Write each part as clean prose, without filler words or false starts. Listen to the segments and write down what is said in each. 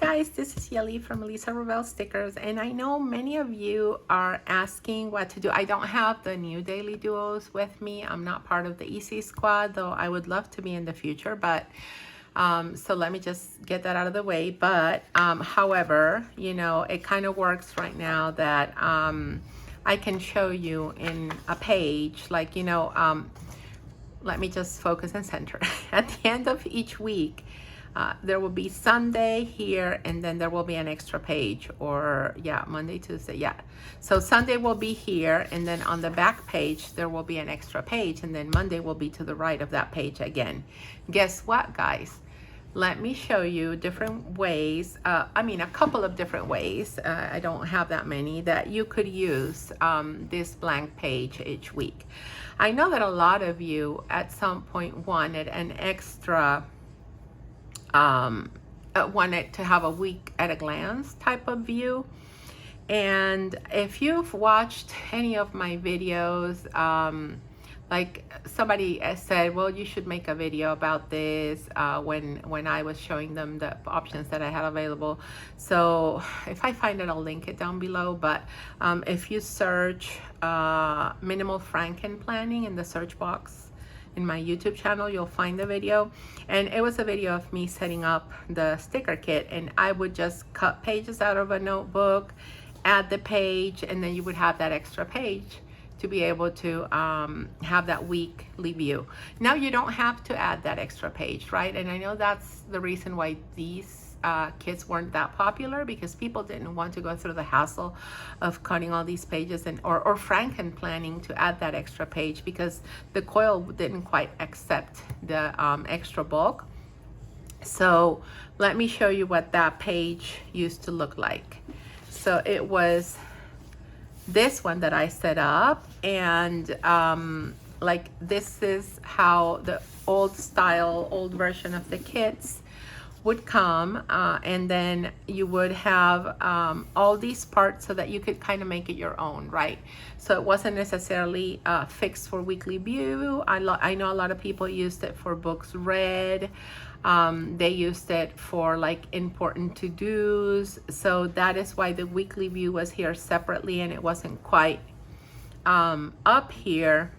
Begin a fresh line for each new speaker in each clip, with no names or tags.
guys, this is Yeli from Lisa Ravel Stickers, and I know many of you are asking what to do. I don't have the new daily duos with me. I'm not part of the EC squad, though I would love to be in the future, but so let me just get that out of the way. But however, you know, it kind of works right now that I can show you in a page, like, you know, let me just focus and center. At the end of each week, there will be Sunday here, and then there will be an extra page, or yeah, Monday, Tuesday, yeah. So Sunday will be here, and then on the back page, there will be an extra page, and then Monday will be to the right of that page again. Guess what, guys? Let me show you different ways, I mean, a couple of different ways, I don't have that many, that you could use this blank page each week. I know that a lot of you at some point wanted an extra, wanted to have a week at a glance type of view. And if you've watched any of my videos, like somebody said, well, you should make a video about this when I was showing them the options that I had available. So if I find it, I'll link it down below. But if you search minimal Frankenplanning in the search box in my YouTube channel, you'll find the video. And it was a video of me setting up the sticker kit, and I would just cut pages out of a notebook, add the page, and then you would have that extra page to be able to have that weekly view. Now you don't have to add that extra page, right? And I know that's the reason why these kits weren't that popular, because people didn't want to go through the hassle of cutting all these pages and or Frankenplanning to add that extra page, because the coil didn't quite accept the extra bulk. So let me show you what that page used to look like. So it was this one that I set up, and like this is how the old style, old version of the kits would come, and then you would have all these parts so that you could kind of make it your own, right? So it wasn't necessarily fixed for weekly view. I know a lot of people used it for books read. They used it for like important to-dos. So that is why the weekly view was here separately, and it wasn't quite up here.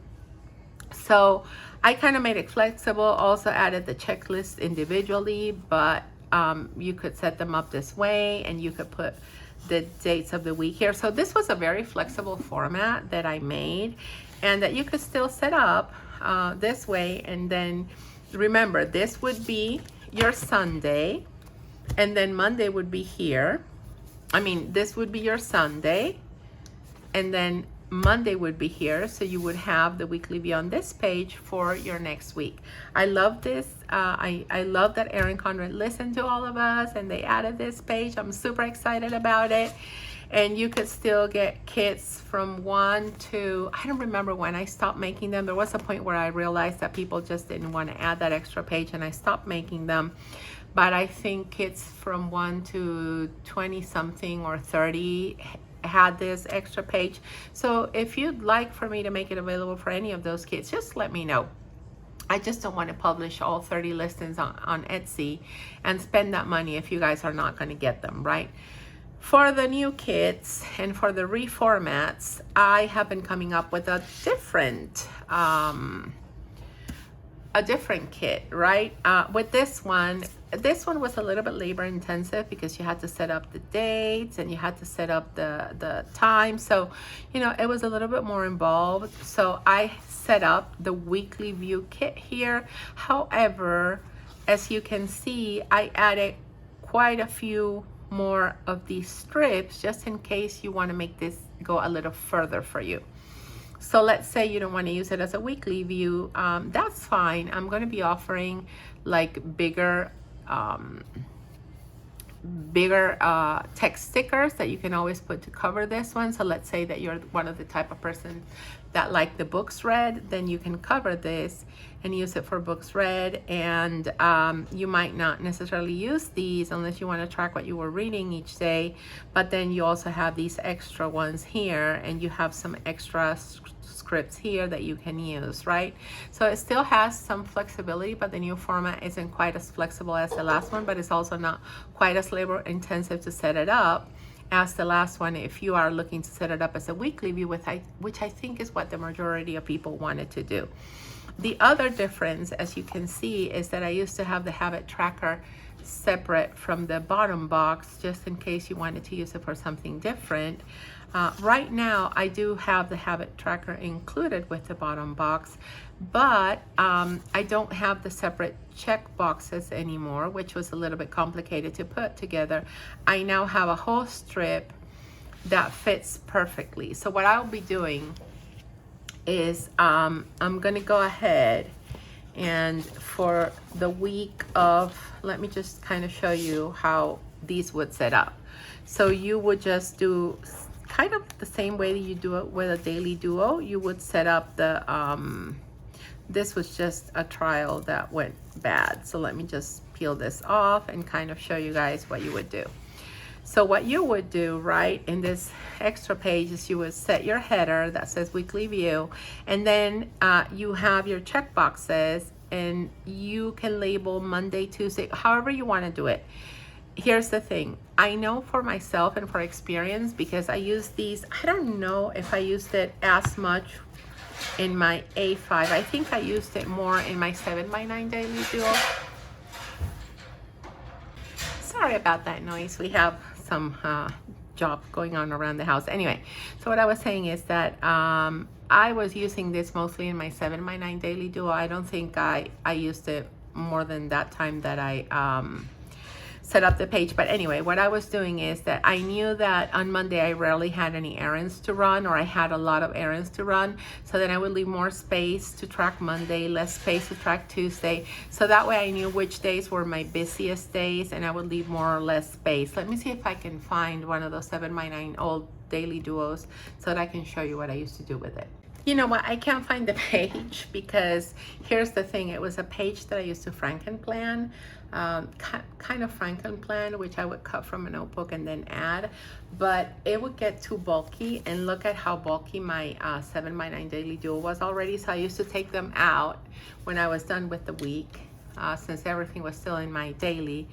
So I kind of made it flexible, also added the checklist individually, but you could set them up this way, and you could put the dates of the week here. So this was a very flexible format that I made, and that you could still set up this way. And then remember, this would be your Sunday, and then Monday would be here. I mean, this would be your Sunday, and then Monday would be here. So you would have the weekly view on this page for your next week. I love this. I love that Erin Condren listened to all of us, and they added this page. I'm super excited about it. And you could still get kits from 1 to, I don't remember when I stopped making them. There was a point where I realized that people just didn't want to add that extra page, and I stopped making them. But I think kits from 1 to 20 something or 30 had this extra page. So if you'd like for me to make it available for any of those kits, just let me know. I just don't want to publish all 30 listings on Etsy and spend that money if you guys are not going to get them, right? For the new kits and for the reformats, I have been coming up with a different kit, right? With this one was a little bit labor intensive, because you had to set up the dates and you had to set up the time. So, you know, it was a little bit more involved. So I set up the weekly view kit here. However, as you can see, I added quite a few more of these strips, just in case you want to make this go a little further for you. So let's say you don't want to use it as a weekly view, that's fine. I'm going to be offering like bigger text stickers that you can always put to cover this one. So let's say that you're one of the type of person that like the books read, then you can cover this and use it for books read. And you might not necessarily use these unless you want to track what you were reading each day, but then you also have these extra ones here, and you have some extra scripts here that you can use, right? So it still has some flexibility, but the new format isn't quite as flexible as the last one, but it's also not quite as labor intensive to set it up as the last one if you are looking to set it up as a weekly view, which I think is what the majority of people wanted to do. The other difference, as you can see, is that I used to have the habit tracker separate from the bottom box just in case you wanted to use it for something different. Right now I do have the habit tracker included with the bottom box, but I don't have the separate check boxes anymore, which was a little bit complicated to put together. I now have a whole strip that fits perfectly. So what I'll be doing is I'm gonna go ahead and for the week of, let me just kind of show you how these would set up. So you would just do kind of the same way that you do it with a daily duo. You would set up the, this was just a trial that went bad. So let me just peel this off and kind of show you guys what you would do. So what you would do, right, in this extra page is you would set your header that says weekly view, and then you have your check boxes, and you can label Monday, Tuesday, however you want to do it. Here's the thing. I know for myself and for experience, because I use these, I don't know if I used it as much in my A5. I think I used it more in my 7x9 daily duo. Sorry about that noise. We have some job going on around the house. Anyway, so what I was saying is that I was using this mostly in my 7x9 daily duo. I don't think I used it more than that time that I set up the page. But anyway, what I was doing is that I knew that on Monday I rarely had any errands to run, or I had a lot of errands to run. So then I would leave more space to track Monday, less space to track Tuesday. So that way I knew which days were my busiest days, and I would leave more or less space. Let me see if I can find one of those 7x9 old daily duos so that I can show you what I used to do with it. You know what, I can't find the page, because here's the thing. It was a page that I used to Frankenplan, kind of Frankenplan, which I would cut from a notebook and then add, but it would get too bulky, and look at how bulky my 7x9 daily duo was already. So I used to take them out when I was done with the week, since everything was still in my daily.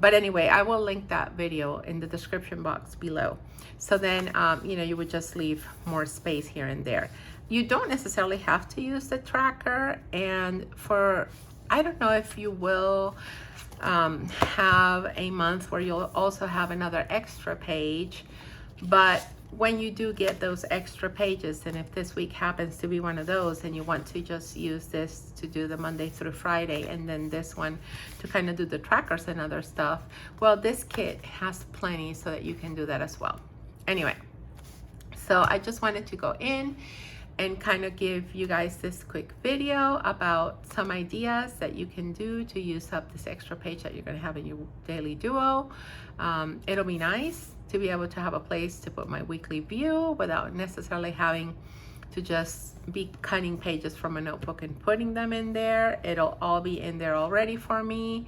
But anyway, I will link that video in the description box below. So then, you know, you would just leave more space here and there. You don't necessarily have to use the tracker. And for, I don't know if you will have a month where you'll also have another extra page, but when you do get those extra pages, and if this week happens to be one of those and you want to just use this to do the Monday through Friday, and then this one to kind of do the trackers and other stuff, well, this kit has plenty so that you can do that as well. Anyway, so I just wanted to go in and kind of give you guys this quick video about some ideas that you can do to use up this extra page that you're going to have in your daily duo. It'll be nice to be able to have a place to put my weekly view without necessarily having to just be cutting pages from a notebook and putting them in there. It'll all be in there already for me.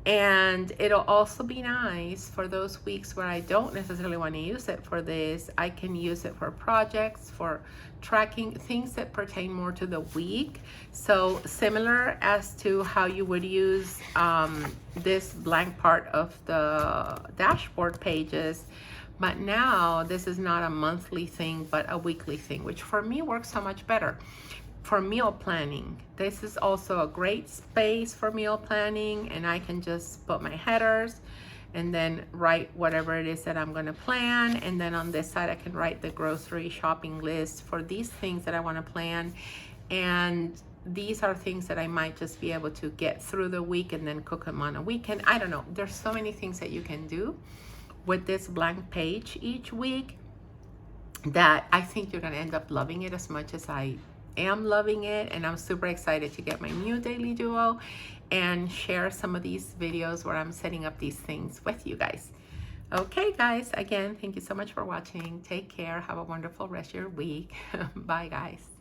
And it'll also be nice for those weeks where I don't necessarily want to use it for this. I can use it for projects, for tracking, things that pertain more to the week. So similar as to how you would use this blank part of the dashboard pages. But now this is not a monthly thing, but a weekly thing, which for me works so much better. For meal planning, this is also a great space for meal planning, and I can just put my headers and then write whatever it is that I'm going to plan, and then on this side I can write the grocery shopping list for these things that I want to plan. And these are things that I might just be able to get through the week and then cook them on a weekend. I don't know, there's so many things that you can do with this blank page each week that I think you're going to end up loving it as much as I am loving it. And I'm super excited to get my new daily duo and share some of these videos where I'm setting up these things with you guys. Okay guys, again, thank you so much for watching. Take care, have a wonderful rest of your week. Bye guys.